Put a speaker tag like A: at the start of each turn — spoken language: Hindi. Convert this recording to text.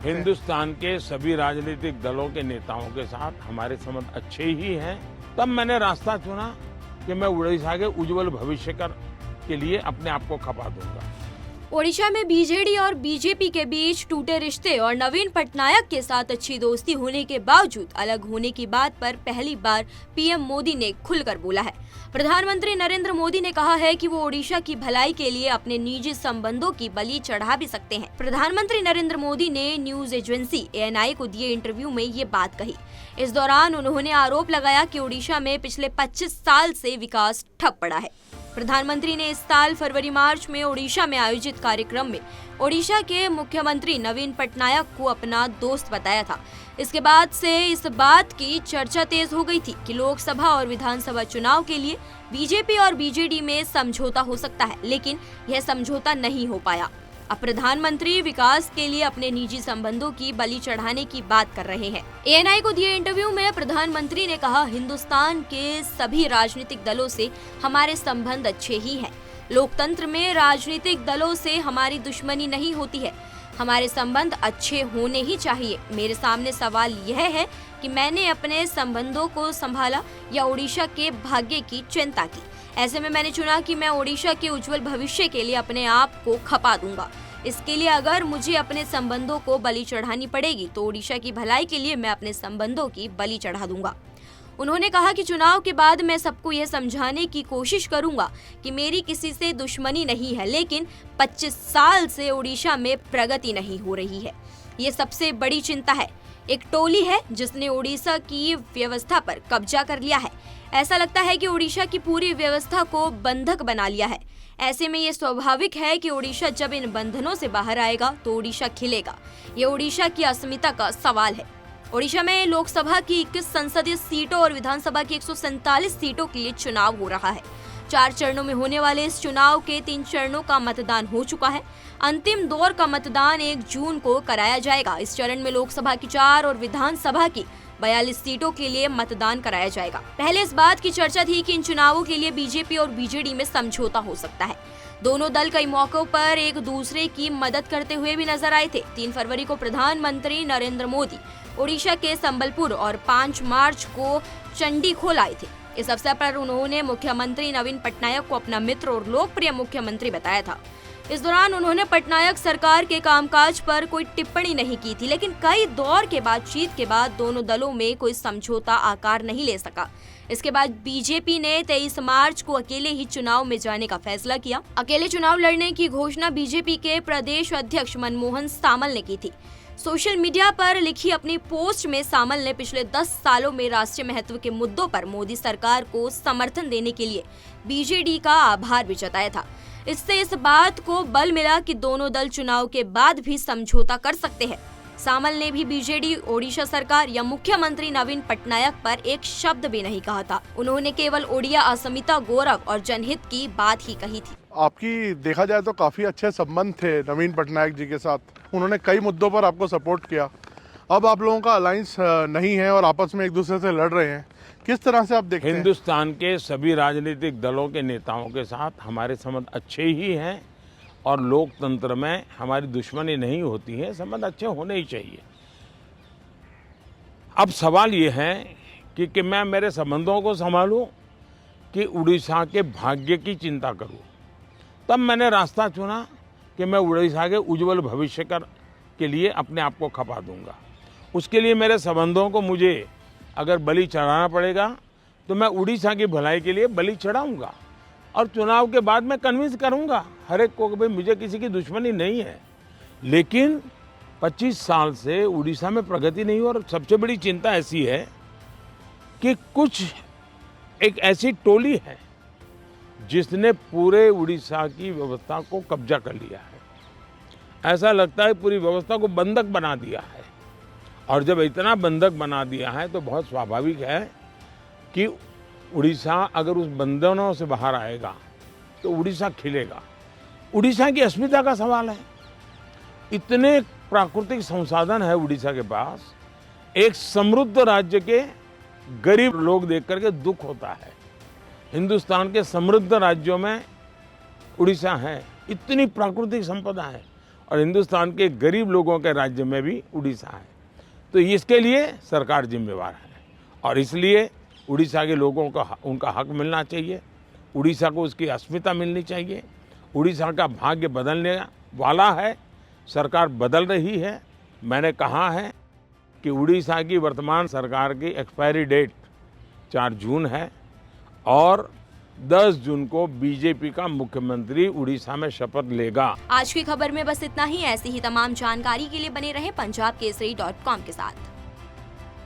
A: हिंदुस्तान के सभी राजनीतिक दलों के नेताओं के साथ हमारे संबंध अच्छे ही हैं। तब मैंने रास्ता चुना कि मैं उड़ीसा के उज्जवल भविष्य के लिए अपने आप को खपा दूंगा।
B: ओडिशा में बीजेडी और बीजेपी के बीच टूटे रिश्ते और नवीन पटनायक के साथ अच्छी दोस्ती होने के बावजूद अलग होने की बात पर पहली बार पीएम मोदी ने खुलकर बोला है। प्रधानमंत्री नरेंद्र मोदी ने कहा है कि वो ओडिशा की भलाई के लिए अपने निजी संबंधों की बलि चढ़ा भी सकते हैं। प्रधानमंत्री नरेंद्र मोदी ने न्यूज एजेंसी ANI को दिए इंटरव्यू में ये बात कही। इस दौरान उन्होंने आरोप लगाया कि ओडिशा में पिछले 25 साल से विकास ठप पड़ा है। प्रधानमंत्री ने इस साल फरवरी-मार्च में ओडिशा में आयोजित कार्यक्रम में ओडिशा के मुख्यमंत्री नवीन पटनायक को अपना दोस्त बताया था। इसके बाद से इस बात की चर्चा तेज हो गई थी कि लोकसभा और विधानसभा चुनाव के लिए बीजेपी और बीजेडी में समझौता हो सकता है, लेकिन यह समझौता नहीं हो पाया। अब प्रधानमंत्री विकास के लिए अपने निजी संबंधों की बलि चढ़ाने की बात कर रहे हैं। ANI को दिए इंटरव्यू में प्रधानमंत्री ने कहा, हिंदुस्तान के सभी राजनीतिक दलों से हमारे संबंध अच्छे ही हैं। लोकतंत्र में राजनीतिक दलों से हमारी दुश्मनी नहीं होती है। हमारे संबंध अच्छे होने ही चाहिए। मेरे सामने सवाल यह है कि मैंने अपने संबंधों को संभाला या ओडिशा के भाग्य की चिंता की। ऐसे में मैंने चुना कि मैं ओडिशा के उज्जवल भविष्य के लिए अपने आप को खपा दूंगा। इसके लिए अगर मुझे अपने संबंधों को बलि चढ़ानी पड़ेगी तो ओडिशा की भलाई के लिए मैं अपने संबंधों की बलि चढ़ा दूंगा। उन्होंने कहा कि चुनाव के बाद मैं सबको यह समझाने की कोशिश करूंगा कि मेरी किसी से दुश्मनी नहीं है, लेकिन 25 साल से ओडिशा में प्रगति नहीं हो रही है। ये सबसे बड़ी चिंता है। एक टोली है जिसने ओडिशा की व्यवस्था पर कब्जा कर लिया है। ऐसा लगता है कि ओडिशा की पूरी व्यवस्था को बंधक बना लिया है। ऐसे में ये स्वाभाविक है कि ओडिशा जब इन बंधनों से बाहर आएगा तो ओडिशा खिलेगा। ये ओडिशा की अस्मिता का सवाल है। ओडिशा में लोकसभा की 21 संसदीय सीटों और विधानसभा की 147 सीटों के लिए चुनाव हो रहा है। 4 चरणों में होने वाले इस चुनाव के 3 चरणों का मतदान हो चुका है। अंतिम दौर का मतदान 1 जून को कराया जाएगा। इस चरण में लोकसभा की 4 और विधानसभा की 42 सीटों के लिए मतदान कराया जाएगा। पहले इस बात की चर्चा थी कि इन चुनावों के लिए बीजेपी और बीजेडी में समझौता हो सकता है। दोनों दल कई मौकों पर एक दूसरे की मदद करते हुए भी नजर आए थे। 3 फरवरी को प्रधानमंत्री नरेंद्र मोदी ओडिशा के संबलपुर और 5 मार्च को चंडीखोल आए थे। इस अवसर पर उन्होंने मुख्यमंत्री नवीन पटनायक को अपना मित्र और लोकप्रिय मुख्यमंत्री बताया था। इस दौरान उन्होंने पटनायक सरकार के कामकाज पर कोई टिप्पणी नहीं की थी, लेकिन कई दौर के बातचीत के बाद दोनों दलों में कोई समझौता आकार नहीं ले सका। इसके बाद बीजेपी ने 23 मार्च को अकेले ही चुनाव में जाने का फैसला किया। अकेले चुनाव लड़ने की घोषणा बीजेपी के प्रदेश अध्यक्ष मनमोहन सामल ने की थी। सोशल मीडिया पर लिखी अपनी पोस्ट में सामल ने पिछले 10 सालों में राष्ट्रीय महत्व के मुद्दों पर मोदी सरकार को समर्थन देने के लिए बीजेडी का आभार भी जताया था। इससे इस बात को बल मिला कि दोनों दल चुनाव के बाद भी समझौता कर सकते हैं। सामल ने भी बीजेडी, ओडिशा सरकार या मुख्यमंत्री नवीन पटनायक पर एक शब्द भी नहीं कहा था। उन्होंने केवल ओडिया अस्मिता, गौरव और जनहित की बात ही कही थी।
C: आपकी देखा जाए तो काफी अच्छे संबंध थे नवीन पटनायक जी के साथ। उन्होंने कई मुद्दों पर आपको सपोर्ट किया। अब आप लोगों का अलायंस नहीं है और आपस में एक दूसरे से लड़ रहे हैं। किस तरह से आप देखते हैं?
A: हिंदुस्तान के सभी राजनीतिक दलों के नेताओं के साथ हमारे संबंध अच्छे ही हैं और लोकतंत्र में हमारी दुश्मनी नहीं होती है। संबंध अच्छे होने ही चाहिए। अब सवाल ये है कि मैं मेरे संबंधों को संभालूं कि उड़ीसा के भाग्य की चिंता करूं। तब मैंने रास्ता चुना कि मैं उड़ीसा के उज्जवल भविष्य के लिए अपने आप को खपा दूंगा। उसके लिए मेरे संबंधों को मुझे अगर बलि चढ़ाना पड़ेगा तो मैं उड़ीसा की भलाई के लिए बलि चढ़ाऊंगा और चुनाव के बाद मैं कन्विंस करूंगा हर एक को कि भाई मुझे किसी की दुश्मनी नहीं है। लेकिन 25 साल से उड़ीसा में प्रगति नहीं हो और सबसे बड़ी चिंता ऐसी है कि कुछ एक ऐसी टोली है जिसने पूरे उड़ीसा की व्यवस्था को कब्जा कर लिया है। ऐसा लगता है पूरी व्यवस्था को बंधक बना दिया है और जब इतना बंधक बना दिया है तो बहुत स्वाभाविक है कि उड़ीसा अगर उस बंधनों से बाहर आएगा तो उड़ीसा खिलेगा। उड़ीसा की अस्मिता का सवाल है। इतने प्राकृतिक संसाधन है उड़ीसा के पास। एक समृद्ध राज्य के गरीब लोग देख करके दुख होता है। हिंदुस्तान के समृद्ध राज्यों में उड़ीसा है। इतनी प्राकृतिक संपदा है और हिंदुस्तान के गरीब लोगों के राज्य में भी उड़ीसा है। तो इसके लिए सरकार जिम्मेवार है और इसलिए उड़ीसा के लोगों को उनका हक मिलना चाहिए, उड़ीसा को उसकी अस्मिता मिलनी चाहिए। उड़ीसा का भाग्य बदलने वाला है, सरकार बदल रही है। मैंने कहा है कि उड़ीसा की वर्तमान सरकार की एक्सपायरी डेट 4 जून है और 10 जून को बीजेपी का मुख्यमंत्री उड़ीसा में शपथ लेगा।
B: आज की खबर में बस इतना ही। ऐसी ही तमाम जानकारी के लिए बने रहे पंजाबकेसरी.com के साथ।